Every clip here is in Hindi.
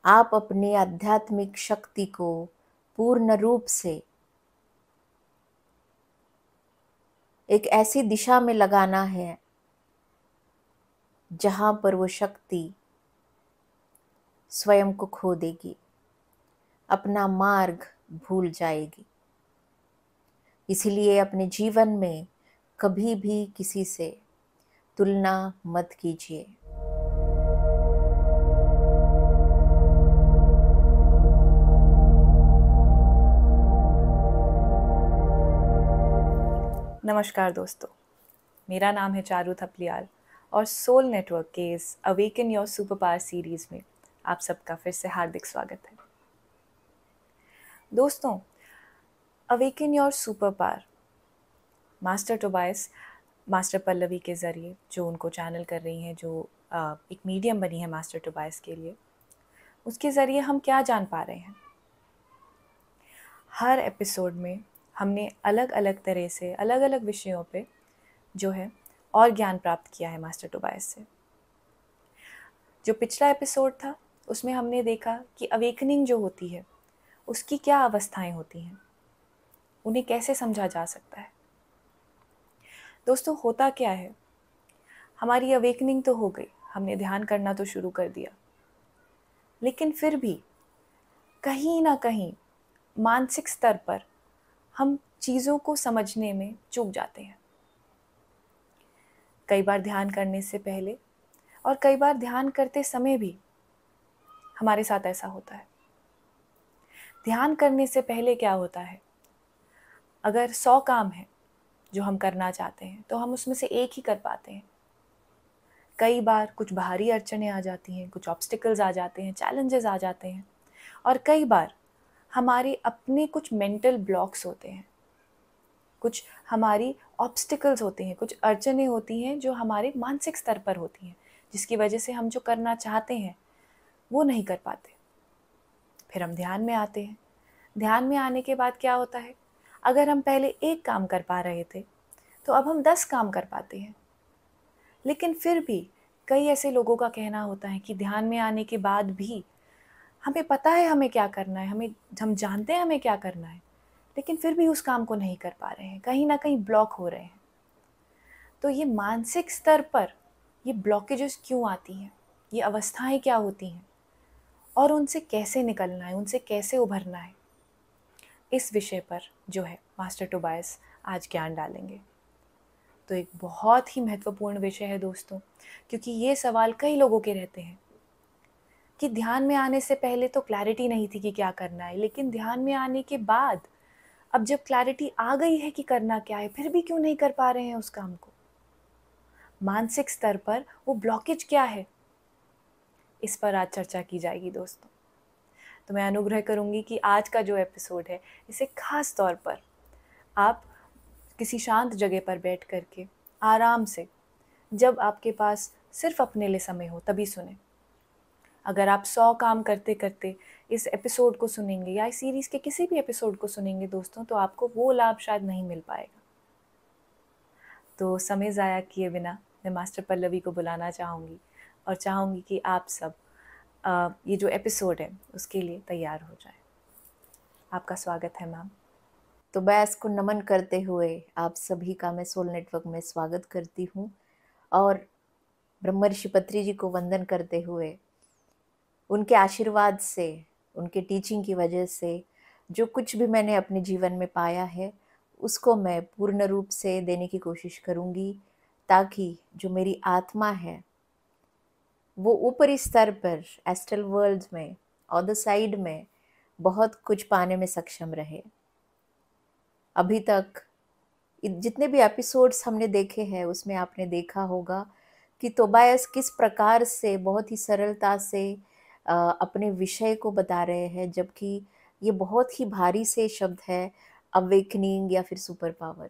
आप अपनी आध्यात्मिक शक्ति को पूर्ण रूप से एक ऐसी दिशा में लगाना है जहां पर वो शक्ति स्वयं को खो देगी, अपना मार्ग भूल जाएगी। इसलिए अपने जीवन में कभी भी किसी से तुलना मत कीजिए। नमस्कार दोस्तों, मेरा नाम है चारू थपलियाल और सोल नेटवर्क के इस awaken your super power series में आप सबका फिर से हार्दिक स्वागत है। दोस्तों, awaken your super power master Tobias, master Pallavi के ज़रिए जो उनको चैनल कर रही हैं, जो एक मीडियम बनी है मास्टर टोबायस के लिए, उसके ज़रिए हम क्या जान पा रहे हैं। हर एपिसोड में हमने अलग अलग तरह से अलग अलग विषयों पे जो है और ज्ञान प्राप्त किया है मास्टर टोबायस से। जो पिछला एपिसोड था उसमें हमने देखा कि अवेकनिंग जो होती है उसकी क्या अवस्थाएं होती हैं, उन्हें कैसे समझा जा सकता है। दोस्तों, होता क्या है, हमारी अवेकनिंग तो हो गई, हमने ध्यान करना तो शुरू कर दिया, लेकिन फिर भी कहीं ना कहीं मानसिक स्तर पर हम चीज़ों को समझने में चूक जाते हैं। कई बार ध्यान करने से पहले और कई बार ध्यान करते समय भी हमारे साथ ऐसा होता है। ध्यान करने से पहले क्या होता है, अगर 100 काम है जो हम करना चाहते हैं तो हम उसमें से एक ही कर पाते हैं। कई बार कुछ बाहरी अड़चनें आ जाती हैं, कुछ ऑब्स्टिकल्स आ जाते हैं, चैलेंजेस आ जाते हैं, और कई बार हमारे अपने कुछ मेंटल ब्लॉक्स होते हैं, कुछ हमारी ऑब्स्टिकल्स होते हैं, कुछ अड़चनें होती हैं जो हमारे मानसिक स्तर पर होती हैं, जिसकी वजह से हम जो करना चाहते हैं वो नहीं कर पाते। फिर हम ध्यान में आते हैं। ध्यान में आने के बाद क्या होता है, अगर हम पहले एक काम कर पा रहे थे तो अब हम 10 काम कर पाते हैं। लेकिन फिर भी कई ऐसे लोगों का कहना होता है कि ध्यान में आने के बाद भी हमें पता है हमें क्या करना है, हम जानते हैं हमें क्या करना है, लेकिन फिर भी उस काम को नहीं कर पा रहे हैं, कहीं ना कहीं ब्लॉक हो रहे हैं। तो ये मानसिक स्तर पर ये ब्लॉकेजेस क्यों आती हैं, ये अवस्थाएं क्या होती हैं और उनसे कैसे निकलना है, उनसे कैसे उभरना है, इस विषय पर जो है मास्टर टोबायस आज ज्ञान डालेंगे। तो एक बहुत ही महत्वपूर्ण विषय है दोस्तों, क्योंकि ये सवाल कई लोगों के रहते हैं कि ध्यान में आने से पहले तो क्लैरिटी नहीं थी कि क्या करना है, लेकिन ध्यान में आने के बाद अब जब क्लैरिटी आ गई है कि करना क्या है, फिर भी क्यों नहीं कर पा रहे हैं उस काम को। मानसिक स्तर पर वो ब्लॉकेज क्या है, इस पर आज चर्चा की जाएगी दोस्तों। तो मैं अनुग्रह करूंगी कि आज का जो एपिसोड है इसे खास तौर पर आप किसी शांत जगह पर बैठ करके आराम से, जब आपके पास सिर्फ अपने लिए समय हो तभी सुने। अगर आप 100 काम करते करते इस एपिसोड को सुनेंगे या इस सीरीज़ के किसी भी एपिसोड को सुनेंगे दोस्तों, तो आपको वो लाभ शायद नहीं मिल पाएगा। तो समय ज़ाया किए बिना मैं मास्टर पल्लवी को बुलाना चाहूँगी और चाहूँगी कि आप सब ये जो एपिसोड है उसके लिए तैयार हो जाए। आपका स्वागत है मैम। तो बैस को नमन करते हुए आप सभी का मैं सोल नेटवर्क में स्वागत करती हूँ, और ब्रह्मर्षि पत्री जी को वंदन करते हुए उनके आशीर्वाद से, उनके टीचिंग की वजह से जो कुछ भी मैंने अपने जीवन में पाया है उसको मैं पूर्ण रूप से देने की कोशिश करूँगी, ताकि जो मेरी आत्मा है वो ऊपरी स्तर पर एस्ट्रल वर्ल्ड में, अदर साइड में बहुत कुछ पाने में सक्षम रहे। अभी तक जितने भी एपिसोड्स हमने देखे हैं उसमें आपने देखा होगा कि तोबायस किस प्रकार से बहुत ही सरलता से अपने विषय को बता रहे हैं, जबकि ये बहुत ही भारी से शब्द है, अवेकनिंग या फिर सुपर पावर।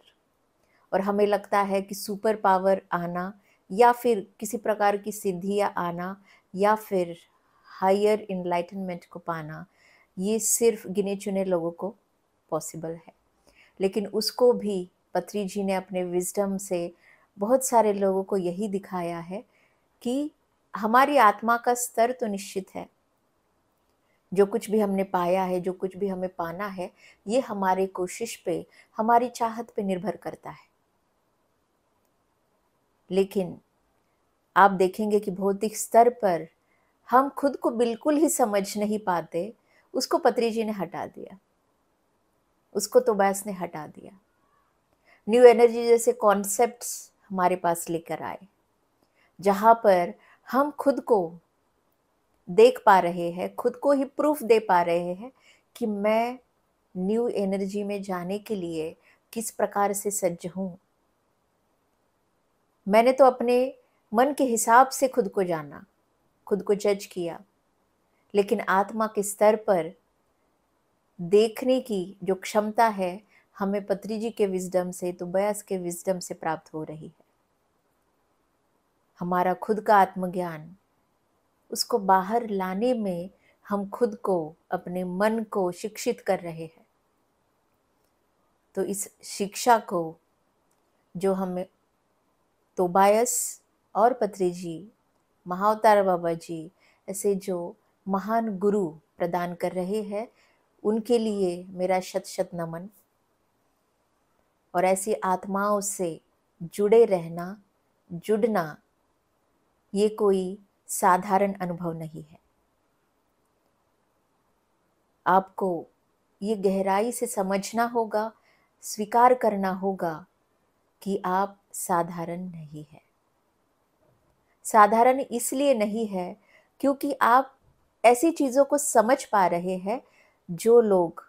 और हमें लगता है कि सुपर पावर आना या फिर किसी प्रकार की सिद्धियां आना या फिर हायर इनलाइटनमेंट को पाना, ये सिर्फ गिने चुने लोगों को पॉसिबल है। लेकिन उसको भी पत्री जी ने अपने विजडम से बहुत सारे लोगों को यही दिखाया है कि हमारी आत्मा का स्तर तो निश्चित है, जो कुछ भी हमने पाया है, जो कुछ भी हमें पाना है, ये हमारी कोशिश पे, हमारी चाहत पे निर्भर करता है। लेकिन आप देखेंगे कि भौतिक स्तर पर हम खुद को बिल्कुल ही समझ नहीं पाते, उसको पत्री जी ने हटा दिया, उसको तोबैस ने हटा दिया। न्यू एनर्जी जैसे कॉन्सेप्ट्स हमारे पास लेकर आए, जहाँ पर हम खुद को देख पा रहे हैं, खुद को ही प्रूफ दे पा रहे हैं कि मैं न्यू एनर्जी में जाने के लिए किस प्रकार से सज्ज हूँ। मैंने तो अपने मन के हिसाब से खुद को जाना, खुद को जज किया, लेकिन आत्मा के स्तर पर देखने की जो क्षमता है हमें पत्री जी के विजडम से, तोबैस के विजडम से प्राप्त हो रही है। हमारा खुद का आत्मज्ञान, उसको बाहर लाने में हम खुद को, अपने मन को शिक्षित कर रहे हैं। तो इस शिक्षा को जो हमें तोबैस और पत्री जी, महाअवतार बाबा जी, ऐसे जो महान गुरु प्रदान कर रहे हैं, उनके लिए मेरा शत शत नमन। और ऐसी आत्माओं से जुड़े रहना, जुड़ना, ये कोई साधारण अनुभव नहीं है। आपको ये गहराई से समझना होगा, स्वीकार करना होगा कि आप साधारण नहीं है। साधारण इसलिए नहीं है क्योंकि आप ऐसी चीज़ों को समझ पा रहे हैं जो लोग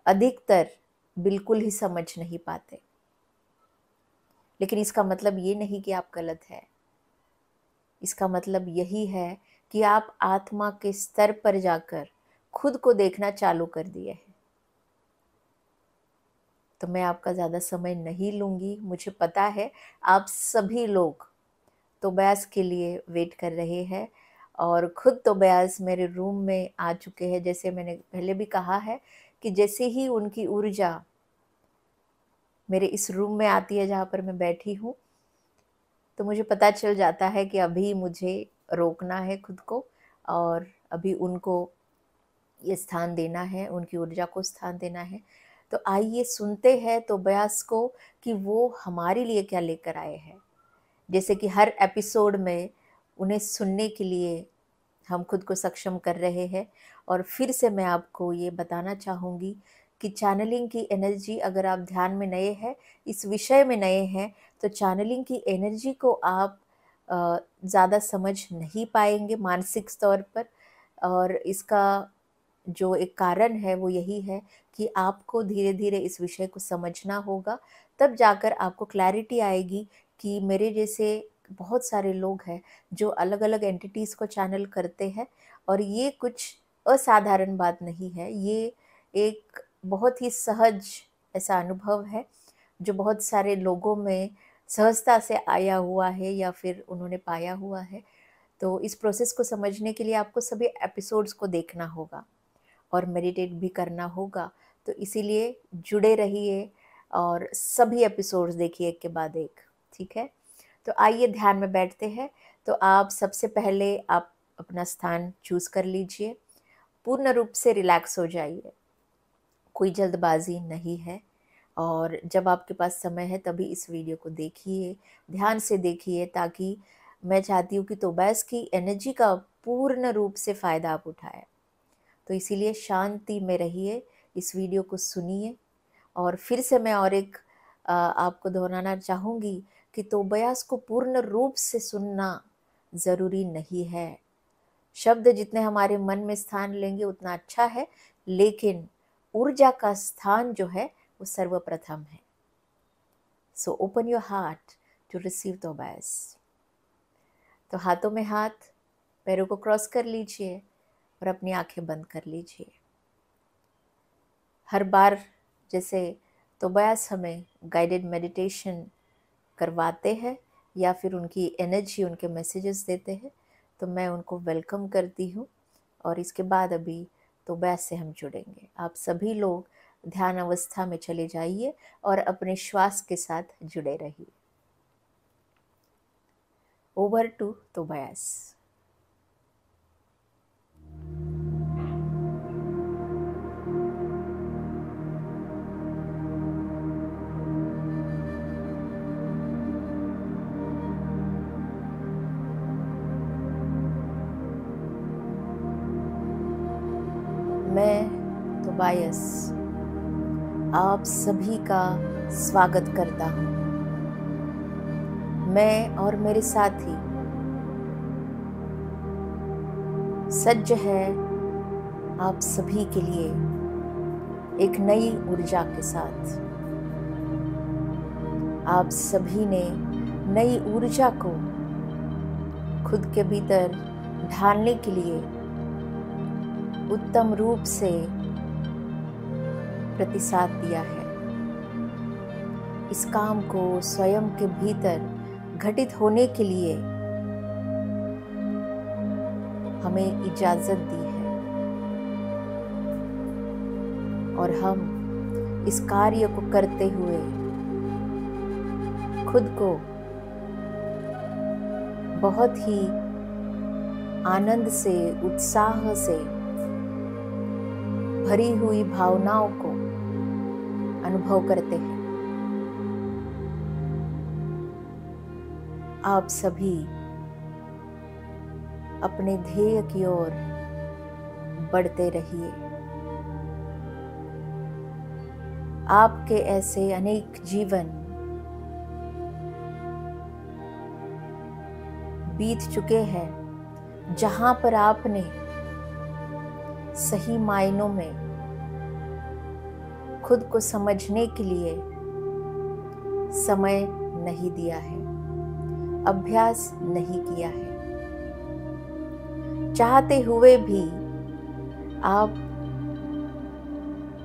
अधिकतर बिल्कुल ही समझ नहीं पाते। लेकिन इसका मतलब ये नहीं कि आप गलत है। इसका मतलब यही है कि आप आत्मा के स्तर पर जाकर खुद को देखना चालू कर दिए हैं। तो मैं आपका ज़्यादा समय नहीं लूँगी। मुझे पता है आप सभी लोग तोबैस के लिए वेट कर रहे हैं और खुद तोबैस मेरे रूम में आ चुके हैं। जैसे मैंने पहले भी कहा है कि जैसे ही उनकी ऊर्जा मेरे इस रूम में आती है जहाँ पर मैं बैठी हूँ, तो मुझे पता चल जाता है कि अभी मुझे रोकना है खुद को और अभी उनको ये स्थान देना है, उनकी ऊर्जा को स्थान देना है। तो आइए सुनते हैं तोबैस को कि वो हमारे लिए क्या लेकर आए हैं। जैसे कि हर एपिसोड में उन्हें सुनने के लिए हम खुद को सक्षम कर रहे हैं। और फिर से मैं आपको ये बताना चाहूँगी कि चैनलिंग की एनर्जी, अगर आप ध्यान में नए हैं, इस विषय में नए हैं, तो चैनलिंग की एनर्जी को आप ज़्यादा समझ नहीं पाएंगे मानसिक तौर पर। और इसका जो एक कारण है वो यही है कि आपको धीरे धीरे इस विषय को समझना होगा, तब जाकर आपको क्लैरिटी आएगी कि मेरे जैसे बहुत सारे लोग हैं जो अलग अलग एंटिटीज़ को चैनल करते हैं। और ये कुछ असाधारण बात नहीं है, ये एक बहुत ही सहज ऐसा अनुभव है जो बहुत सारे लोगों में सहजता से आया हुआ है या फिर उन्होंने पाया हुआ है। तो इस प्रोसेस को समझने के लिए आपको सभी एपिसोड्स को देखना होगा और मेडिटेट भी करना होगा। तो इसीलिए जुड़े रहिए और सभी एपिसोड्स देखिए एक के बाद एक, ठीक है। तो आइए ध्यान में बैठते हैं। तो आप सबसे पहले आप अपना स्थान चूज़ कर लीजिए, पूर्ण रूप से रिलैक्स हो जाइए, कोई जल्दबाजी नहीं है। और जब आपके पास समय है तभी इस वीडियो को देखिए, ध्यान से देखिए, ताकि मैं चाहती हूँ कि तोबैस की एनर्जी का पूर्ण रूप से फ़ायदा आप उठाएं। तो इसीलिए शांति में रहिए, इस वीडियो को सुनिए। और फिर से मैं और एक आपको दोहराना चाहूँगी कि तोबैस को पूर्ण रूप से सुनना ज़रूरी नहीं है। शब्द जितने हमारे मन में स्थान लेंगे उतना अच्छा है, लेकिन ऊर्जा का स्थान जो है वो सर्वप्रथम है। So open your heart to receive Tobias. तो हाथों में हाथ, पैरों को क्रॉस कर लीजिए और अपनी आंखें बंद कर लीजिए। हर बार जैसे तोबैस हमें गाइडेड मेडिटेशन करवाते हैं या फिर उनकी एनर्जी, उनके मैसेजेस देते हैं, तो मैं उनको वेलकम करती हूँ। और इसके बाद अभी तोबैस से हम जुड़ेंगे। आप सभी लोग ध्यान अवस्था में चले जाइए और अपने श्वास के साथ जुड़े रहिए। Over to Tobias. मैं तोबायस आप सभी का स्वागत करता हूँ। मैं और मेरे साथी सज्ज है आप सभी के लिए एक नई ऊर्जा के साथ। आप सभी ने नई ऊर्जा को खुद के भीतर ढालने के लिए उत्तम रूप से प्रतिसाद दिया है। इस काम को स्वयं के भीतर घटित होने के लिए हमें इजाजत दी है और हम इस कार्य को करते हुए खुद को बहुत ही आनंद से, उत्साह से भरी हुई भावनाओं को अनुभव करते हैं। आप सभी अपने ध्येय की ओर बढ़ते रहिए। आपके ऐसे अनेक जीवन बीत चुके हैं जहां पर आपने सही मायनों में खुद को समझने के लिए समय नहीं दिया है, अभ्यास नहीं किया है। चाहते हुए भी आप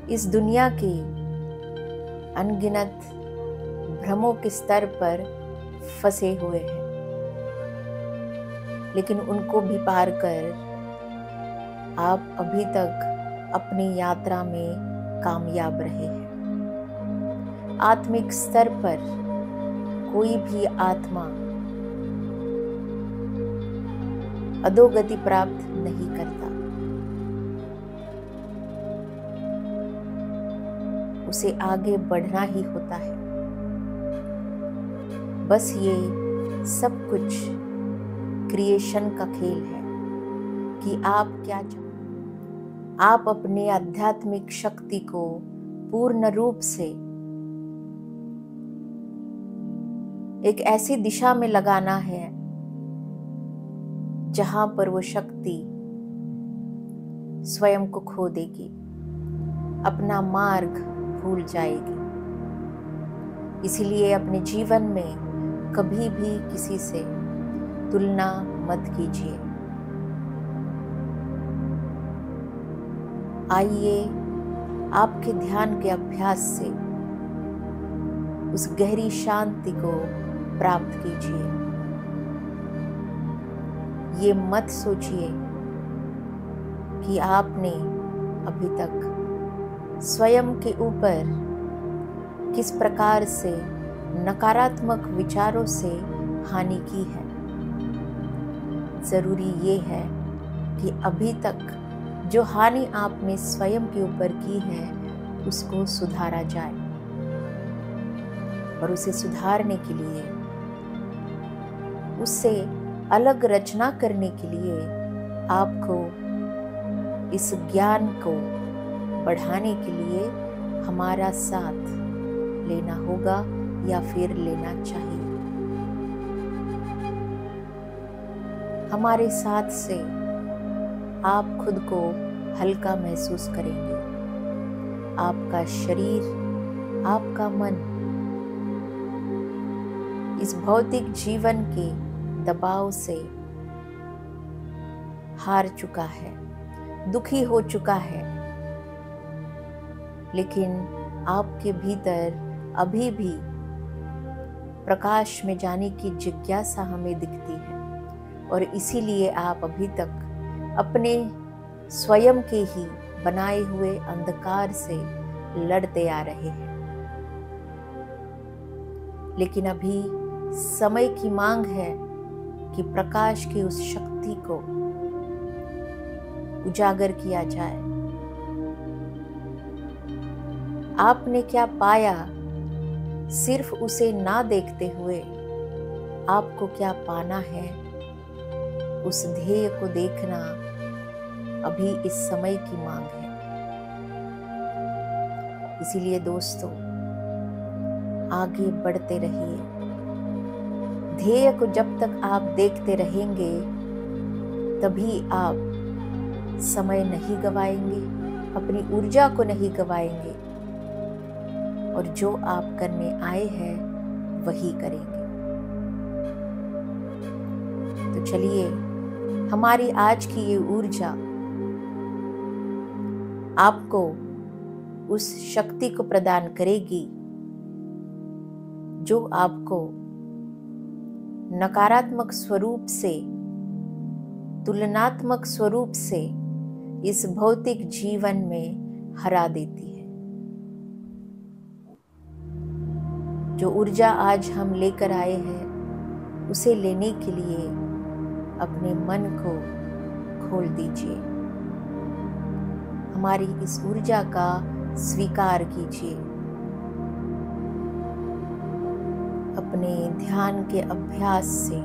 इस दुनिया के अनगिनत भ्रमों के स्तर पर फंसे हुए हैं, लेकिन उनको भी पार कर आप अभी तक अपनी यात्रा में कामयाब रहे हैं। आत्मिक स्तर पर कोई भी आत्मा अधोगति प्राप्त नहीं करता, उसे आगे बढ़ना ही होता है। बस ये सब कुछ क्रिएशन का खेल है कि आप क्या चाहते। आप अपने आध्यात्मिक शक्ति को पूर्ण रूप से एक ऐसी दिशा में लगाना है जहां पर वो शक्ति स्वयं को खो देगी, अपना मार्ग भूल जाएगी। इसीलिए अपने जीवन में कभी भी किसी से तुलना मत कीजिए। आइए आपके ध्यान के अभ्यास से उस गहरी शांति को प्राप्त कीजिए। ये मत सोचिए कि आपने अभी तक स्वयं के ऊपर किस प्रकार से नकारात्मक विचारों से हानि की है। जरूरी ये है कि अभी तक जो हानि आपने स्वयं के ऊपर की है उसको सुधारा जाए, और उसे सुधारने के लिए, उससे अलग रचना करने के लिए आपको इस ज्ञान को बढ़ाने के लिए हमारा साथ लेना होगा या फिर लेना चाहिए। हमारे साथ से आप खुद को हल्का महसूस करेंगे। आपका शरीर, आपका मन इस भौतिक जीवन के दबाव से हार चुका है, दुखी हो चुका है, लेकिन आपके भीतर अभी भी प्रकाश में जाने की जिज्ञासा हमें दिखती है, और इसीलिए आप अभी तक अपने स्वयं के ही बनाए हुए अंधकार से लड़ते आ रहे हैं। लेकिन अभी समय की मांग है कि प्रकाश की उस शक्ति को उजागर किया जाए। आपने क्या पाया, सिर्फ उसे ना देखते हुए आपको क्या पाना है, उस ध्येय को देखना अभी इस समय की मांग है। इसीलिए दोस्तों, आगे बढ़ते रहिए। ध्येय को जब तक आप देखते रहेंगे तभी आप समय नहीं गवाएंगे, अपनी ऊर्जा को नहीं गवाएंगे, और जो आप करने आए हैं वही करेंगे। तो चलिए, हमारी आज की ये ऊर्जा आपको उस शक्ति को प्रदान करेगी जो आपको नकारात्मक स्वरूप से, तुलनात्मक स्वरूप से इस भौतिक जीवन में हरा देती है। जो ऊर्जा आज हम लेकर आए हैं उसे लेने के लिए अपने मन को खोल दीजिए। हमारी इस ऊर्जा का स्वीकार कीजिए। अपने ध्यान के अभ्यास से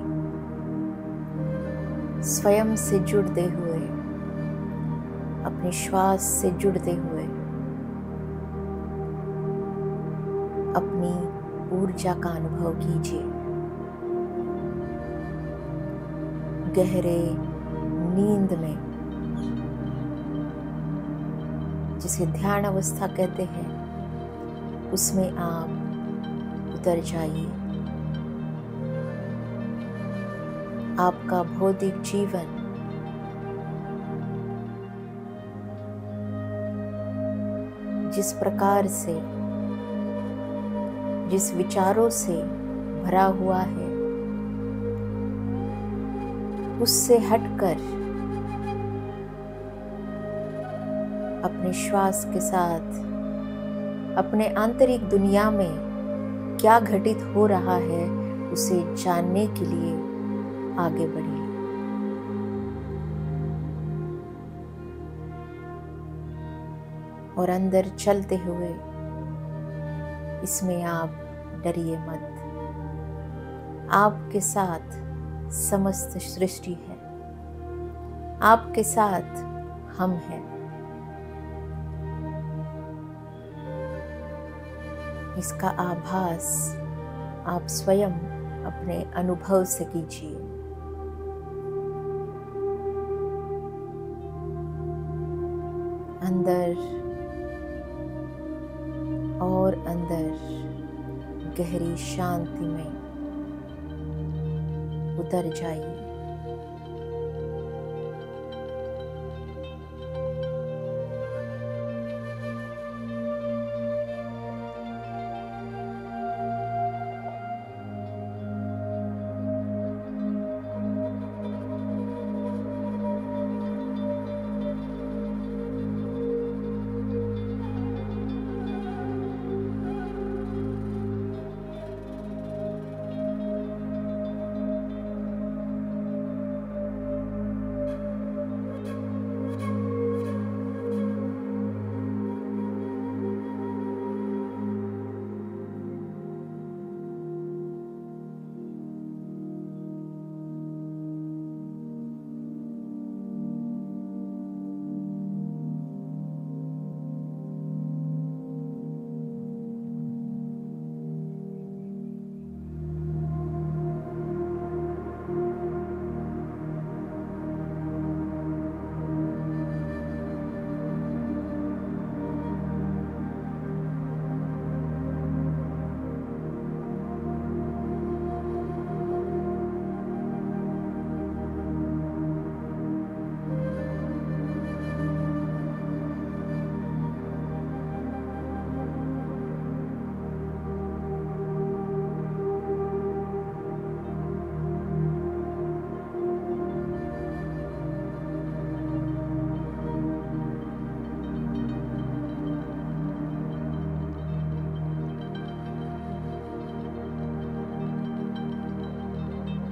स्वयं से जुड़ते हुए, अपने श्वास से जुड़ते हुए अपनी ऊर्जा का अनुभव कीजिए। गहरे नींद में, जिसे ध्यान अवस्था कहते हैं, उसमें आप उतर जाइए। आपका भौतिक जीवन जिस प्रकार से, जिस विचारों से भरा हुआ है, उससे हटकर अपने श्वास के साथ अपने आंतरिक दुनिया में क्या घटित हो रहा है उसे जानने के लिए आगे बढ़िए। और अंदर चलते हुए इसमें आप डरिए मत। आपके साथ समस्त सृष्टि है, आपके साथ हम हैं। इसका आभास आप स्वयं अपने अनुभव से कीजिए। अंदर और अंदर गहरी शांति में उतर जाइए।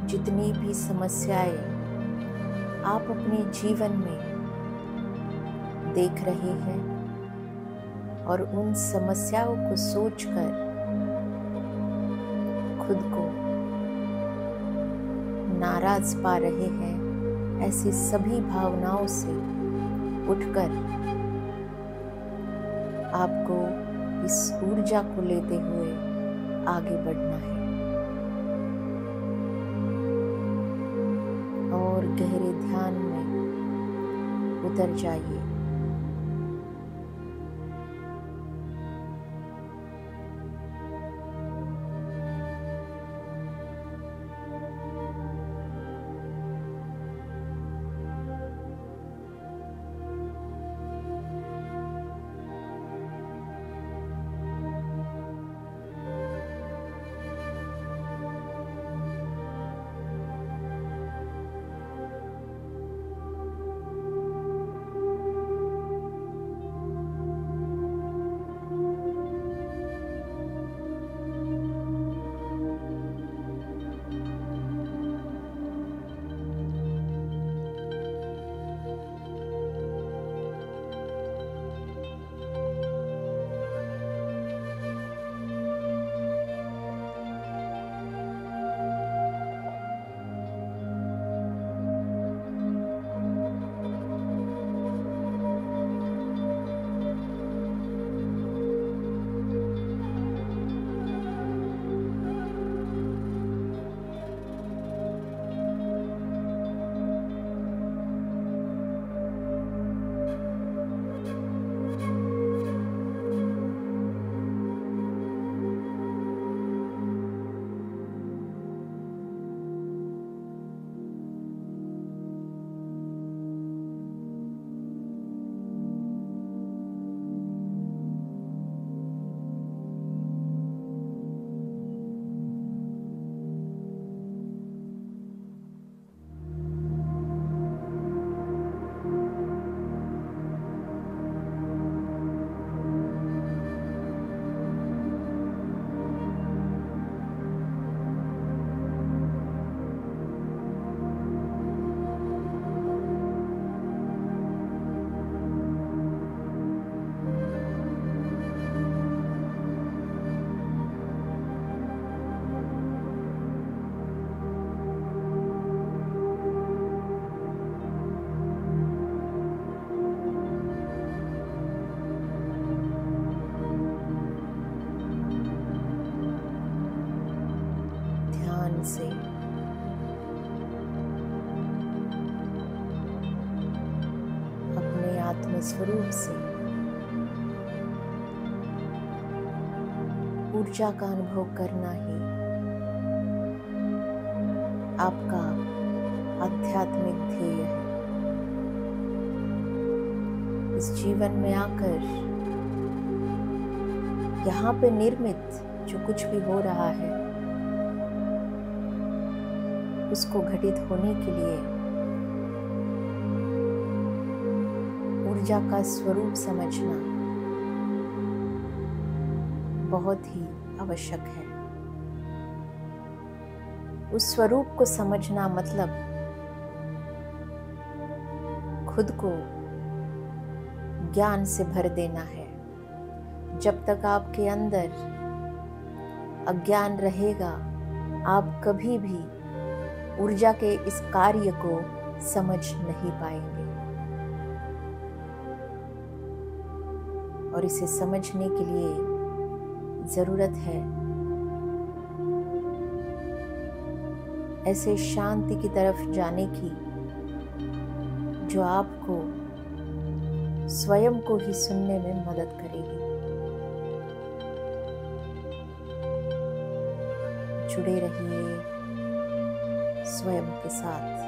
जितनी भी समस्याएं आप अपने जीवन में देख रहे हैं और उन समस्याओं को सोचकर खुद को नाराज पा रहे हैं, ऐसी सभी भावनाओं से उठकर आपको इस ऊर्जा को लेते हुए आगे बढ़ना है और गहरे ध्यान में उतर जाइए। से अपने आत्म स्वरूप से ऊर्जा का अनुभव करना ही आपका आध्यात्मिक ध्येय है। इस जीवन में आकर यहाँ पे निर्मित जो कुछ भी हो रहा है उसको घटित होने के लिए ऊर्जा का स्वरूप समझना बहुत ही आवश्यक है। उस स्वरूप को समझना मतलब खुद को ज्ञान से भर देना है। जब तक आपके अंदर अज्ञान रहेगा, आप कभी भी ऊर्जा के इस कार्य को समझ नहीं पाएंगे। और इसे समझने के लिए जरूरत है ऐसे शांति की तरफ जाने की जो आपको स्वयं को ही सुनने में मदद करेगी। जुड़े रहिए स्वयं के साथ।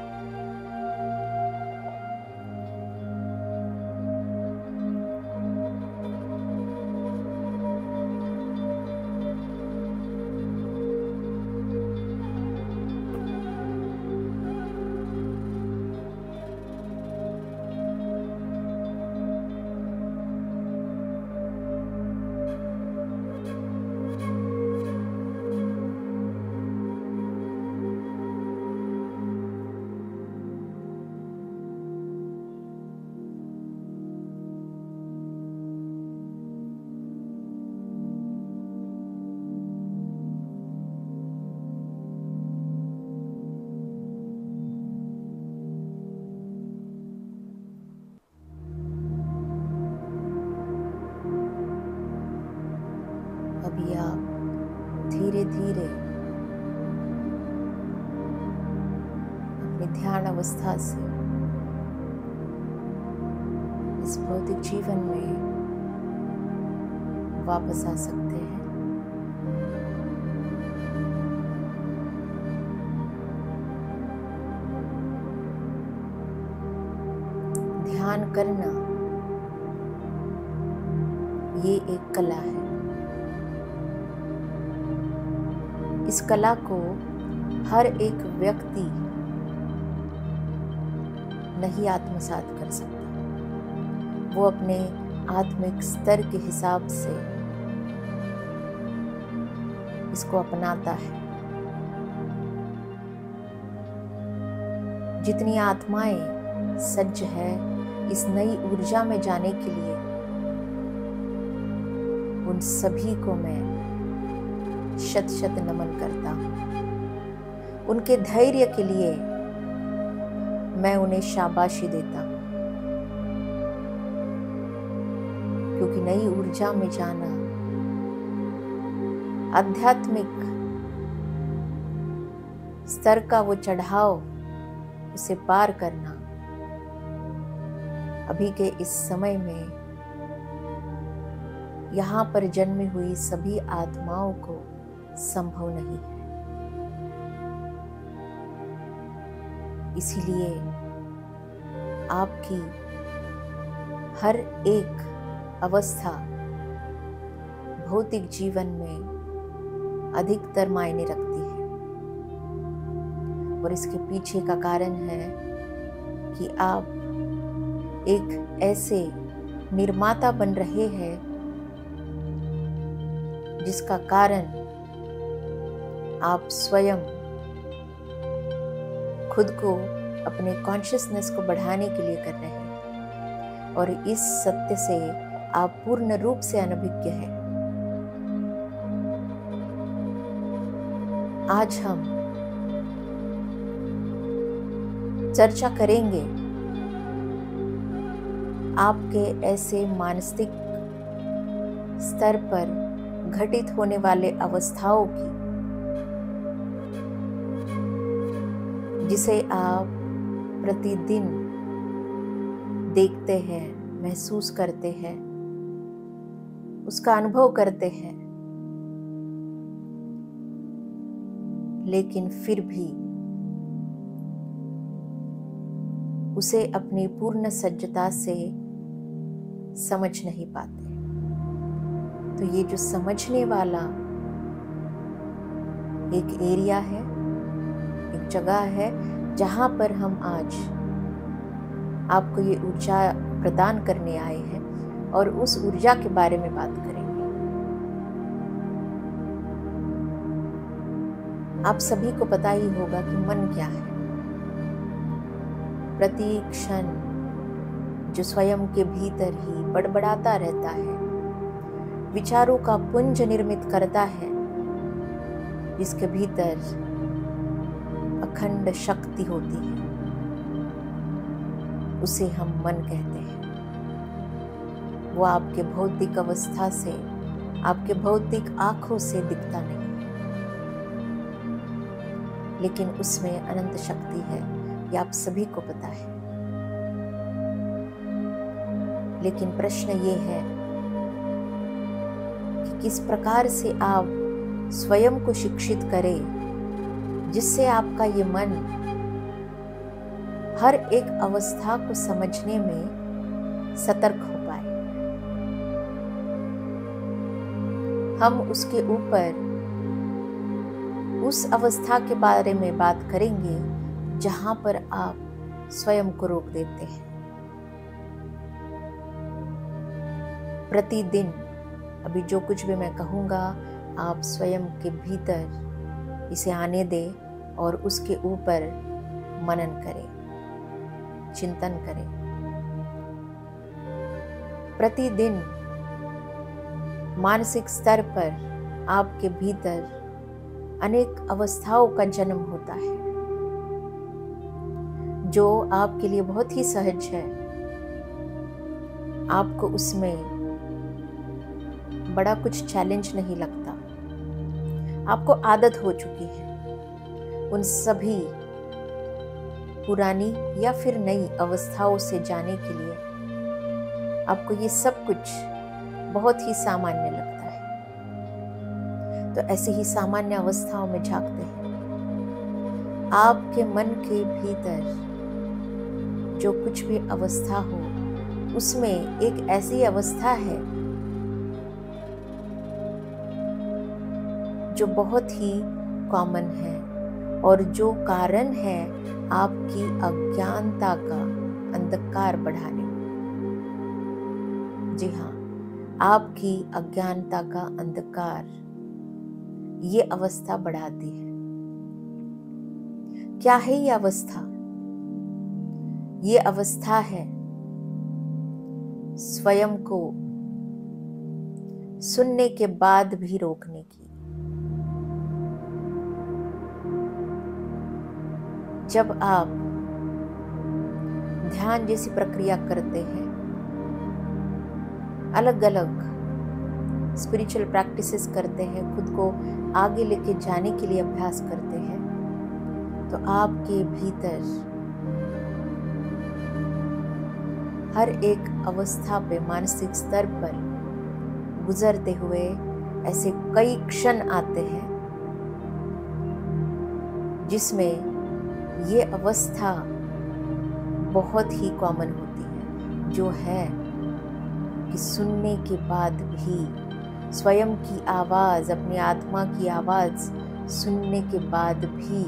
अभी आप धीरे धीरे अपनी ध्यान अवस्था से इस भौतिक जीवन में वापस आ सकते हैं। ध्यान करना ये एक कला है। इस कला को हर एक व्यक्ति नहीं आत्मसात कर सकता। वो अपने आत्मिक स्तर के हिसाब से इसको अपनाता है। जितनी आत्माएं सज्ज है इस नई ऊर्जा में जाने के लिए, उन सभी को मैं शत शत नमन करता हूं। उनके धैर्य के लिए मैं उन्हें शाबाशी देता हूं, क्योंकि नई ऊर्जा में जाना, आध्यात्मिक स्तर का वो चढ़ाव, उसे पार करना अभी के इस समय में यहाँ पर जन्मी हुई सभी आत्माओं को संभव नहीं है। इसीलिए आपकी हर एक अवस्था भौतिक जीवन में अधिकतर मायने रखती है, और इसके पीछे का कारण है कि आप एक ऐसे निर्माता बन रहे हैं जिसका कारण आप स्वयं खुद को अपने कॉन्शियसनेस को बढ़ाने के लिए कर रहे हैं, और इस सत्य से आप पूर्ण रूप से अनभिज्ञ हैं। आज हम चर्चा करेंगे आपके ऐसे मानसिक स्तर पर घटित होने वाले अवस्थाओं की, जिसे आप प्रतिदिन देखते हैं, महसूस करते हैं, उसका अनुभव करते हैं, लेकिन फिर भी उसे अपनी पूर्ण सज्जता से समझ नहीं पाते। तो ये जो समझने वाला एक एरिया है, एक जगह है, जहां पर हम आज आपको ये ऊर्जा प्रदान करने आए हैं, और उस ऊर्जा के बारे में बात करेंगे। आप सभी को पता ही होगा कि मन क्या है। प्रति क्षण जो स्वयं के भीतर ही बड़बड़ाता रहता है, विचारों का पुंज निर्मित करता है, जिसके भीतर अखंड शक्ति होती है, उसे हम मन कहते हैं। वो आपके भौतिक अवस्था से, आपके भौतिक आंखों से दिखता नहीं, लेकिन उसमें अनंत शक्ति है, ये आप सभी को पता है। लेकिन प्रश्न ये है कि किस प्रकार से आप स्वयं को शिक्षित करें, जिससे आपका ये मन हर एक अवस्था को समझने में सतर्क हो पाए। हम उसके ऊपर उस अवस्था के बारे में बात करेंगे जहां पर आप स्वयं को रोक देते हैं। प्रतिदिन अभी जो कुछ भी मैं कहूँगा, आप स्वयं के भीतर इसे आने दें और उसके ऊपर मनन करें, चिंतन करें। प्रतिदिन मानसिक स्तर पर आपके भीतर अनेक अवस्थाओं का जन्म होता है, जो आपके लिए बहुत ही सहज है। आपको उसमें बड़ा कुछ चैलेंज नहीं लगता। आपको आदत हो चुकी है उन सभी पुरानी या फिर नई अवस्थाओं से जाने के लिए। आपको ये सब कुछ बहुत ही सामान्य लगता है। तो ऐसी ही सामान्य अवस्थाओं में झांकते हैं। आपके मन के भीतर जो कुछ भी अवस्था हो, उसमें एक ऐसी अवस्था है जो बहुत ही कॉमन है और जो कारण है आपकी अज्ञानता का अंधकार बढ़ाने में। जी हाँ, आपकी अज्ञानता का अंधकार ये अवस्था बढ़ाती है। क्या है ये अवस्था? ये अवस्था है स्वयं को सुनने के बाद भी रोकने की। जब आप ध्यान जैसी प्रक्रिया करते हैं, अलग अलग स्पिरिचुअल प्रैक्टिसेस करते हैं, खुद को आगे लेके जाने के लिए अभ्यास करते हैं, तो आपके भीतर हर एक अवस्था पे मानसिक स्तर पर गुजरते हुए ऐसे कई क्षण आते हैं जिसमें ये अवस्था बहुत ही कॉमन होती है, जो है कि सुनने के बाद भी स्वयं की आवाज, अपनी आत्मा की आवाज सुनने के बाद भी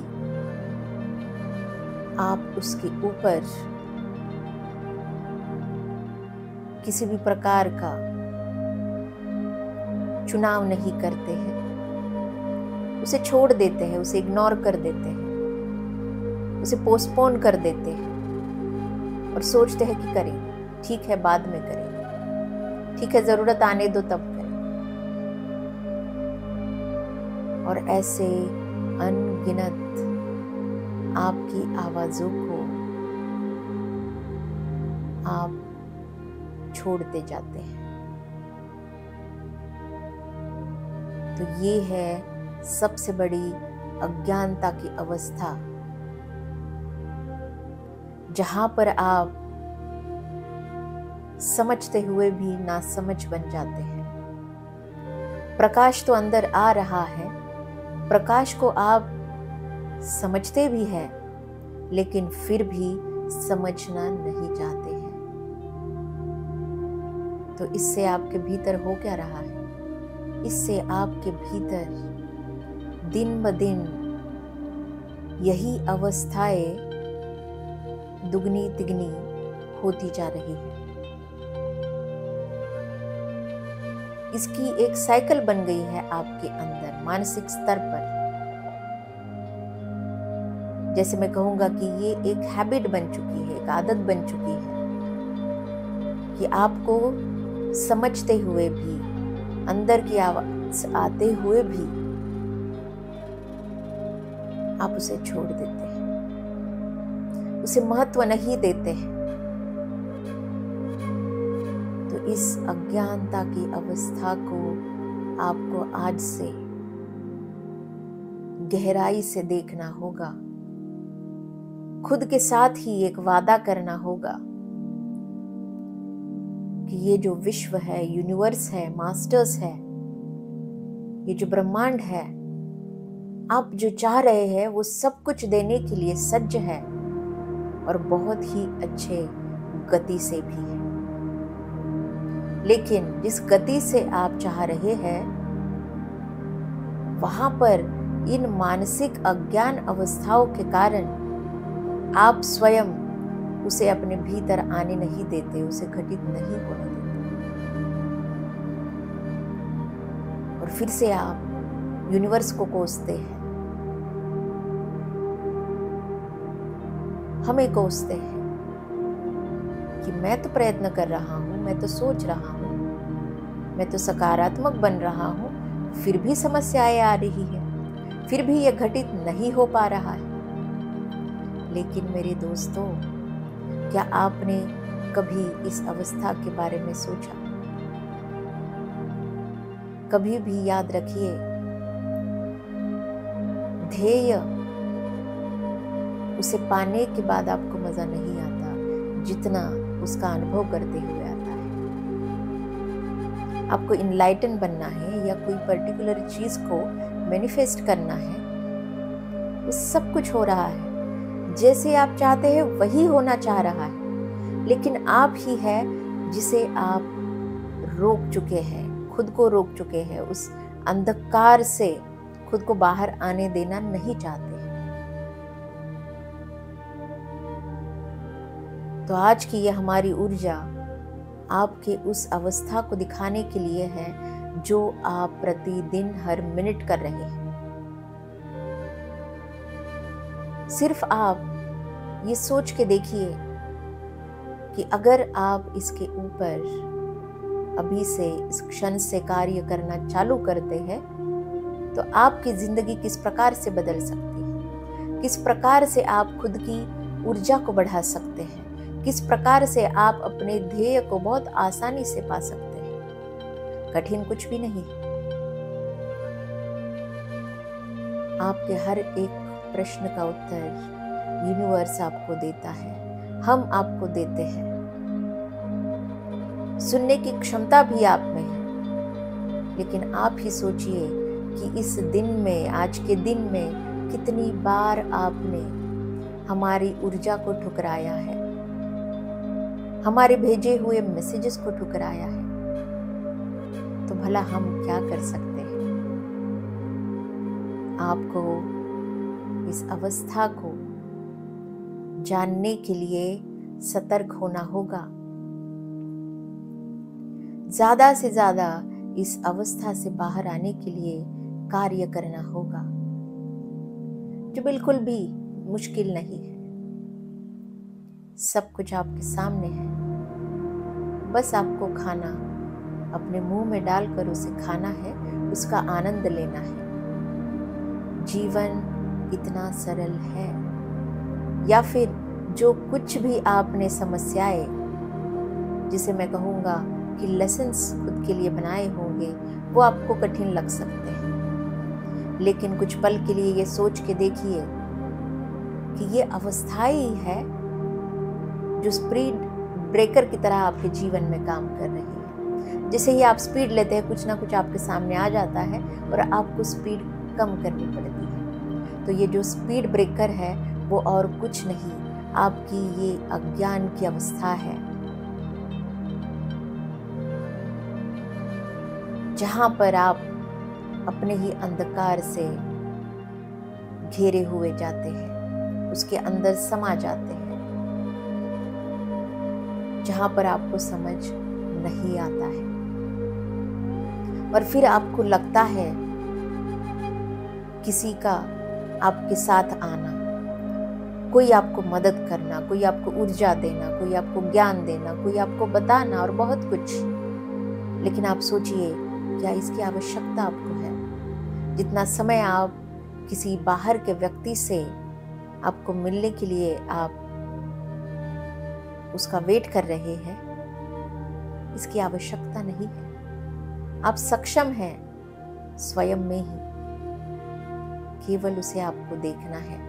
आप उसके ऊपर किसी भी प्रकार का चुनाव नहीं करते हैं, उसे छोड़ देते हैं, उसे इग्नोर कर देते हैं, उसे पोस्टपोन कर देते हैं और सोचते हैं कि करेंगे, ठीक है बाद में करेंगे, ठीक है जरूरत आने दो तब करें। और ऐसे अनगिनत आपकी आवाजों को आप छोड़ते जाते हैं। तो ये है सबसे बड़ी अज्ञानता की अवस्था, जहां पर आप समझते हुए भी नासमझ बन जाते हैं। प्रकाश तो अंदर आ रहा है, प्रकाश को आप समझते भी हैं, लेकिन फिर भी समझना नहीं चाहते हैं। तो इससे आपके भीतर हो क्या रहा है? इससे आपके भीतर दिन ब दिन यही अवस्थाएं दुगनी तिगनी होती जा रही है। इसकी एक साइकिल बन गई है आपके अंदर मानसिक स्तर पर। जैसे मैं कहूंगा कि ये एक हैबिट बन चुकी है, एक आदत बन चुकी है कि आपको समझते हुए भी, अंदर की आवाज आते हुए भी आप उसे छोड़ देते हैं, उसे महत्व नहीं देते हैं। तो इस अज्ञानता की अवस्था को आपको आज से गहराई से देखना होगा। खुद के साथ ही एक वादा करना होगा कि ये जो विश्व है, यूनिवर्स है, मास्टर्स है, ये जो ब्रह्मांड है, आप जो चाह रहे हैं वो सब कुछ देने के लिए सज्ज है और बहुत ही अच्छे गति से भी है। लेकिन जिस गति से आप चाह रहे हैं, वहां पर इन मानसिक अज्ञान अवस्थाओं के कारण आप स्वयं उसे अपने भीतर आने नहीं देते, उसे घटित नहीं होने देते, और फिर से आप यूनिवर्स को कोसते हैं, हमें कोसते हैं कि मैं तो प्रयत्न कर रहा हूं, मैं तो सोच रहा हूं, मैं तो सकारात्मक बन रहा हूं, फिर भी समस्याएं आ रही है, फिर भी यह घटित नहीं हो पा रहा है। लेकिन मेरे दोस्तों, क्या आपने कभी इस अवस्था के बारे में सोचा? कभी भी याद रखिए ध्येय, उसे पाने के बाद आपको मजा नहीं आता जितना उसका अनुभव करते हुए आता है। आपको इनलाइटन बनना है या कोई पर्टिकुलर चीज को मैनिफेस्ट करना है, वो सब कुछ हो रहा है, जैसे आप चाहते हैं वही होना चाह रहा है, लेकिन आप ही है जिसे आप रोक चुके हैं, खुद को रोक चुके हैं, उस अंधकार से खुद को बाहर आने देना नहीं चाहते हैं। तो आज की यह हमारी ऊर्जा आपके उस अवस्था को दिखाने के लिए है जो आप प्रतिदिन हर मिनट कर रहे हैं। सिर्फ आप ये सोच के देखिए कि अगर आप इसके ऊपर अभी से इस क्षण से कार्य करना चालू करते हैं तो आपकी जिंदगी किस प्रकार से बदल सकती है, किस प्रकार से आप खुद की ऊर्जा को बढ़ा सकते हैं, किस प्रकार से आप अपने ध्येय को बहुत आसानी से पा सकते हैं। कठिन कुछ भी नहीं। आपके हर एक प्रश्न का उत्तर यूनिवर्स आपको देता है, हम आपको देते हैं। सुनने की क्षमता भी आप में है, लेकिन आप ही सोचिए कि इस दिन में, आज के दिन में कितनी बार आपने हमारी ऊर्जा को ठुकराया है, हमारे भेजे हुए मैसेजेस को ठुकराया है। तो भला हम क्या कर सकते हैं? आपको इस अवस्था को जानने के लिए सतर्क होना होगा, ज्यादा से ज्यादा इस अवस्था से बाहर आने के लिए कार्य करना होगा, जो बिल्कुल भी मुश्किल नहीं है। सब कुछ आपके सामने है, बस आपको खाना अपने मुंह में डालकर उसे खाना है, उसका आनंद लेना है। जीवन इतना सरल है। या फिर जो कुछ भी आपने समस्याएं, जिसे मैं कहूँगा कि लेसन्स खुद के लिए बनाए होंगे, वो आपको कठिन लग सकते हैं, लेकिन कुछ पल के लिए ये सोच के देखिए कि ये अवस्था ही है जो स्पीड ब्रेकर की तरह आपके जीवन में काम कर रही है। जैसे ही आप स्पीड लेते हैं, कुछ ना कुछ आपके सामने आ जाता है और आपको स्पीड कम करनी पड़ती है। तो ये जो स्पीड ब्रेकर है वो और कुछ नहीं, आपकी ये अज्ञान की अवस्था है, जहां पर आप अपने ही अंधकार से घेरे हुए जाते हैं, उसके अंदर समा जाते हैं, जहां पर आपको समझ नहीं आता है। और फिर आपको लगता है किसी का आपके साथ आना, कोई आपको मदद करना, कोई आपको ऊर्जा देना, कोई आपको ज्ञान देना, कोई आपको बताना और बहुत कुछ। लेकिन आप सोचिए, क्या इसकी आवश्यकता आपको है? जितना समय आप किसी बाहर के व्यक्ति से आपको मिलने के लिए आप उसका वेट कर रहे हैं, इसकी आवश्यकता नहीं है। आप सक्षम हैं स्वयं में ही, केवल उसे आपको देखना है।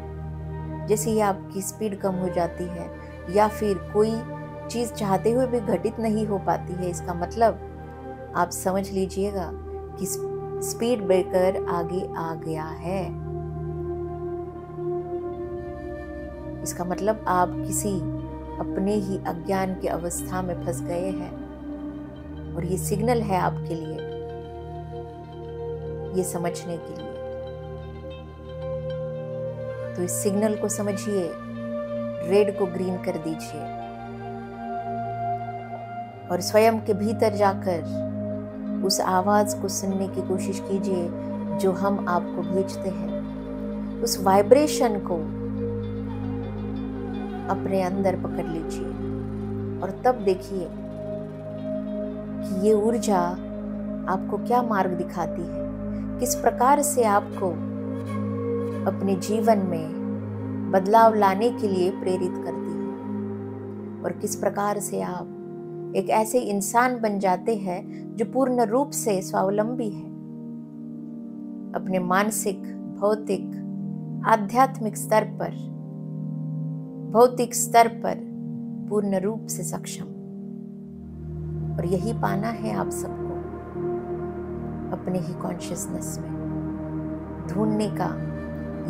जैसे ही आपकी स्पीड कम हो जाती है या फिर कोई चीज चाहते हुए भी घटित नहीं हो पाती है, इसका मतलब आप समझ लीजिएगा कि स्पीड ब्रेकर आगे आ गया है। इसका मतलब आप किसी अपने ही अज्ञान की अवस्था में फंस गए हैं और ये सिग्नल है आपके लिए, ये समझने के लिए। तो इस सिग्नल को समझिए, रेड को ग्रीन कर दीजिए और स्वयं के भीतर जाकर उस आवाज को सुनने की कोशिश कीजिए जो हम आपको भेजते हैं। उस वाइब्रेशन को अपने अंदर पकड़ लीजिए और तब देखिए कि ये ऊर्जा आपको क्या मार्ग दिखाती है, किस प्रकार से आपको अपने जीवन में बदलाव लाने के लिए प्रेरित करती है और किस प्रकार से आप एक ऐसे इंसान बन जाते हैं जो पूर्ण रूप से स्वावलंबी है, अपने मानसिक, भौतिक आध्यात्मिक स्तर पर, भौतिक स्तर पर पूर्ण रूप से सक्षम। और यही पाना है आप सबको अपने ही कॉन्शियसनेस में। ढूंढने का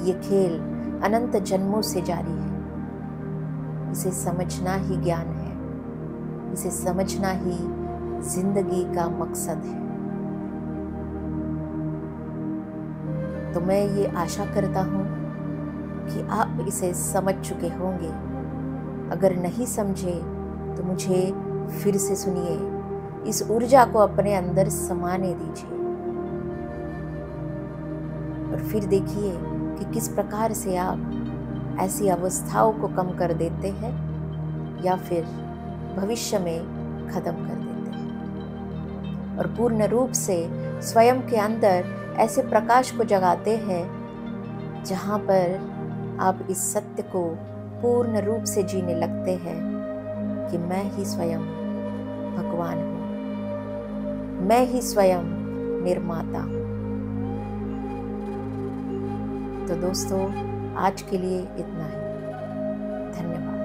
ये खेल अनंत जन्मों से जारी है। इसे समझना ही ज्ञान है, इसे समझना ही जिंदगी का मकसद है। तो मैं ये आशा करता हूँ कि आप इसे समझ चुके होंगे। अगर नहीं समझे तो मुझे फिर से सुनिए, इस ऊर्जा को अपने अंदर समाने दीजिए और फिर देखिए कि किस प्रकार से आप ऐसी अवस्थाओं को कम कर देते हैं या फिर भविष्य में खत्म कर देते हैं और पूर्ण रूप से स्वयं के अंदर ऐसे प्रकाश को जगाते हैं जहाँ पर आप इस सत्य को पूर्ण रूप से जीने लगते हैं कि मैं ही स्वयं भगवान हूँ, मैं ही स्वयं निर्माता हूँ। तो दोस्तों, आज के लिए इतना ही। धन्यवाद।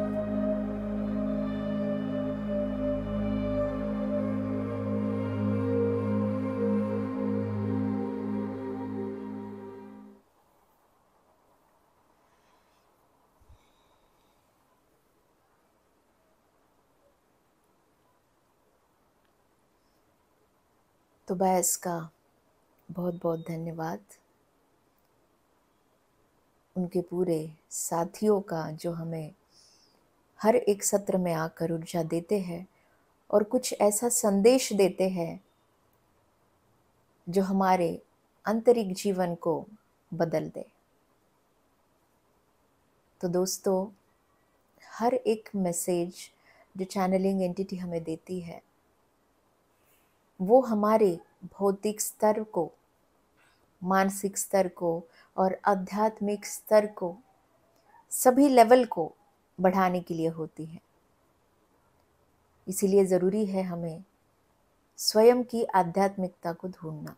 तो बैस का बहुत बहुत धन्यवाद, उनके पूरे साथियों का जो हमें हर एक सत्र में आकर ऊर्जा देते हैं और कुछ ऐसा संदेश देते हैं जो हमारे आंतरिक जीवन को बदल दे। तो दोस्तों, हर एक मैसेज जो चैनलिंग एंटिटी हमें देती है वो हमारे भौतिक स्तर को, मानसिक स्तर को और आध्यात्मिक स्तर को, सभी लेवल को बढ़ाने के लिए होती है। इसीलिए ज़रूरी है हमें स्वयं की आध्यात्मिकता को ढूंढना।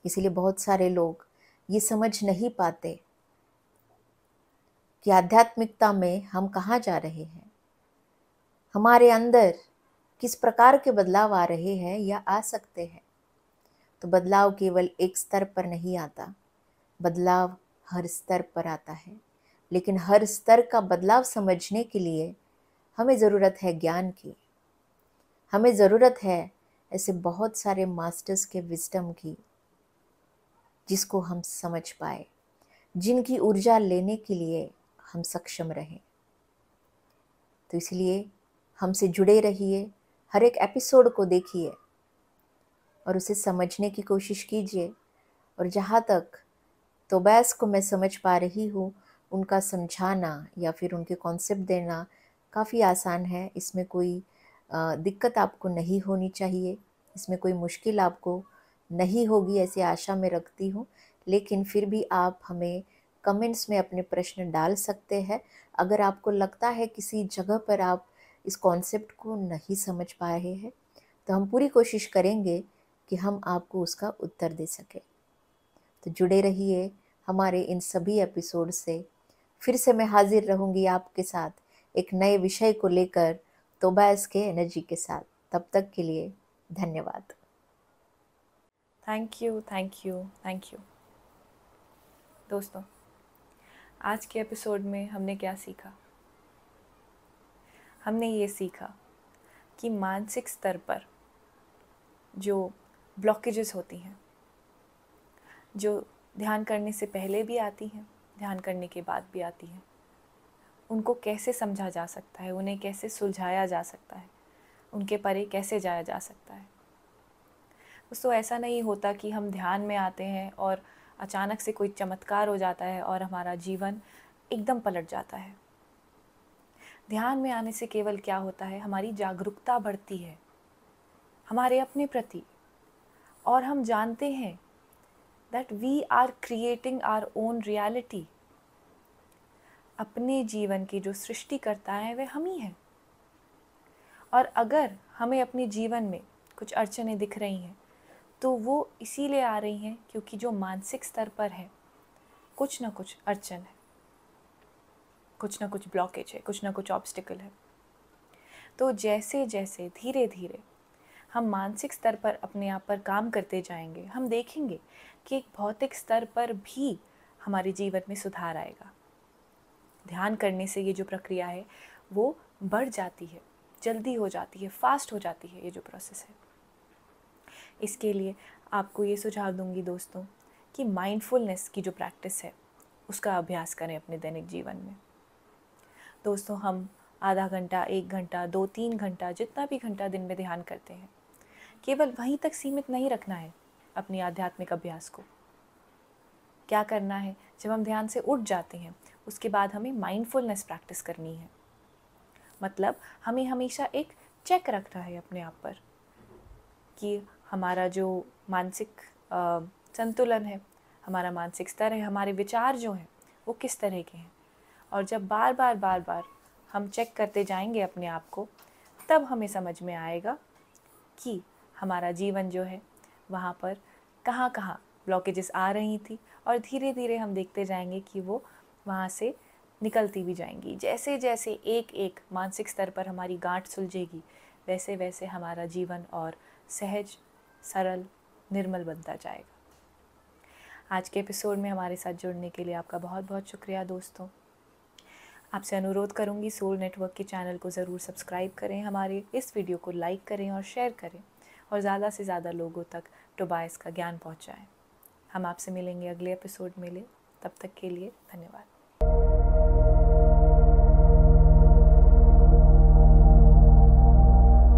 इसीलिए बहुत सारे लोग ये समझ नहीं पाते कि आध्यात्मिकता में हम कहाँ जा रहे हैं, हमारे अंदर किस प्रकार के बदलाव आ रहे हैं या आ सकते हैं। तो बदलाव केवल एक स्तर पर नहीं आता, बदलाव हर स्तर पर आता है। लेकिन हर स्तर का बदलाव समझने के लिए हमें ज़रूरत है ज्ञान की, हमें ज़रूरत है ऐसे बहुत सारे मास्टर्स के विजडम की जिसको हम समझ पाए, जिनकी ऊर्जा लेने के लिए हम सक्षम रहें। तो इसलिए हमसे जुड़े रहिए, हर एक एपिसोड को देखिए और उसे समझने की कोशिश कीजिए। और जहाँ तक तोबैस को मैं समझ पा रही हूँ, उनका समझाना या फिर उनके कॉन्सेप्ट देना काफ़ी आसान है। इसमें कोई दिक्कत आपको नहीं होनी चाहिए, इसमें कोई मुश्किल आपको नहीं होगी, ऐसी आशा मैं रखती हूँ। लेकिन फिर भी आप हमें कमेंट्स में अपने प्रश्न डाल सकते हैं। अगर आपको लगता है किसी जगह पर आप इस कॉन्सेप्ट को नहीं समझ पा रहे हैं तो हम पूरी कोशिश करेंगे कि हम आपको उसका उत्तर दे सकें। तो जुड़े रहिए हमारे इन सभी एपिसोड से। फिर से मैं हाजिर रहूँगी आपके साथ एक नए विषय को लेकर, तोबैस के एनर्जी के साथ। तब तक के लिए धन्यवाद। Thank you, thank you, thank you. दोस्तों, आज के एपिसोड में हमने क्या सीखा? हमने ये सीखा कि मानसिक स्तर पर जो ब्लॉकेजेस होती हैं, जो ध्यान करने से पहले भी आती हैं, ध्यान करने के बाद भी आती हैं, उनको कैसे समझा जा सकता है, उन्हें कैसे सुलझाया जा सकता है, उनके परे कैसे जाया जा सकता है। दोस्तों, ऐसा नहीं होता कि हम ध्यान में आते हैं और अचानक से कोई चमत्कार हो जाता है और हमारा जीवन एकदम पलट जाता है। ध्यान में आने से केवल क्या होता है, हमारी जागरूकता बढ़ती है हमारे अपने प्रति, और हम जानते हैं that we are creating our own reality। अपने जीवन की जो सृष्टि करता है वह हम ही हैं। और अगर हमें अपने जीवन में कुछ अड़चनें दिख रही हैं तो वो इसीलिए आ रही हैं क्योंकि जो मानसिक स्तर पर है कुछ ना कुछ अड़चन है, कुछ ना कुछ ब्लॉकेज है, कुछ ना कुछ ऑब्स्टिकल है। तो जैसे जैसे धीरे धीरे हम मानसिक स्तर पर अपने आप पर काम करते जाएंगे, हम देखेंगे कि एक भौतिक स्तर पर भी हमारे जीवन में सुधार आएगा। ध्यान करने से ये जो प्रक्रिया है वो बढ़ जाती है, जल्दी हो जाती है, फास्ट हो जाती है ये जो प्रोसेस है। इसके लिए आपको ये सुझाव दूंगी दोस्तों कि माइंडफुलनेस की जो प्रैक्टिस है उसका अभ्यास करें अपने दैनिक जीवन में। दोस्तों, हम आधा घंटा, 1 घंटा, 2-3 घंटा, जितना भी घंटा दिन में ध्यान करते हैं, केवल वहीं तक सीमित नहीं रखना है अपनी आध्यात्मिक अभ्यास को। क्या करना है, जब हम ध्यान से उठ जाते हैं उसके बाद हमें माइंडफुलनेस प्रैक्टिस करनी है। मतलब हमें हमेशा एक चेक रखना है अपने आप पर कि हमारा जो मानसिक संतुलन है, हमारा मानसिक स्तर है, हमारे विचार जो हैं वो किस तरह के हैं। और जब बार बार हम चेक करते जाएंगे अपने आप को, तब हमें समझ में आएगा कि हमारा जीवन जो है वहाँ पर कहाँ कहाँ ब्लॉकेजेस आ रही थी, और धीरे धीरे हम देखते जाएंगे कि वो वहाँ से निकलती भी जाएंगी। जैसे जैसे एक एक मानसिक स्तर पर हमारी गांठ सुलझेगी, वैसे वैसे हमारा जीवन और सहज, सरल, निर्मल बनता जाएगा। आज के एपिसोड में हमारे साथ जुड़ने के लिए आपका बहुत बहुत शुक्रिया दोस्तों। आपसे अनुरोध करूंगी, सोल नेटवर्क के चैनल को ज़रूर सब्सक्राइब करें, हमारे इस वीडियो को लाइक करें और शेयर करें, और ज़्यादा से ज़्यादा लोगों तक टोबाइस का ज्ञान पहुंचाएं। हम आपसे मिलेंगे अगले एपिसोड में। तब तक के लिए धन्यवाद।